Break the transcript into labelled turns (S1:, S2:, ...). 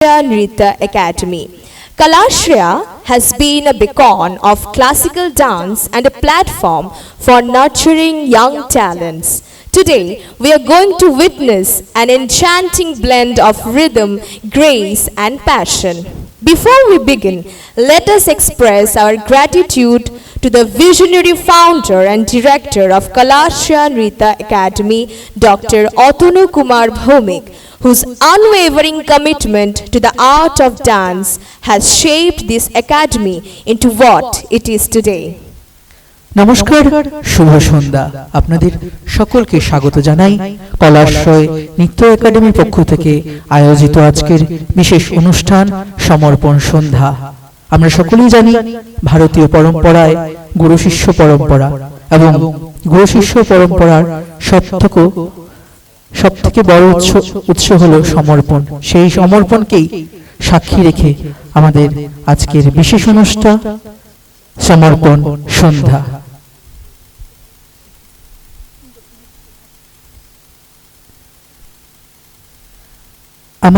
S1: Nritya Academy. Kalashriya has been a beacon of classical dance and a platform for nurturing young talents. Today, we are going to witness an enchanting blend of rhythm, grace, and passion. Before we begin, let us express our gratitude to the visionary founder and director of Kalashriya Nritya Academy, Dr. Atanu Kumar Bhaumik, whose unwavering commitment to the art of dance has shaped this academy into what it is today.
S2: নমস্কার, শুভ সন্ধ্যা। আপনাদের সকলকে স্বাগত জানাই কলাশ্রয় নৃত্য একাডেমির পক্ষ থেকে আয়োজিত আজকের বিশেষ অনুষ্ঠান সমর্পণ সন্ধ্যা। আমরা সকলেই জানি ভারতীয় পরম্পরায় গুরু শিষ্য পরম্পরা এবং গুরু শিষ্য পরম্পরার সবথেকে বড় উৎস হলো সমর্পণ। সেই সমর্পণকেই সাক্ষী রেখে আমাদের আজকের বিশেষ অনুষ্ঠান সমর্পণ সন্ধ্যা। আমাদের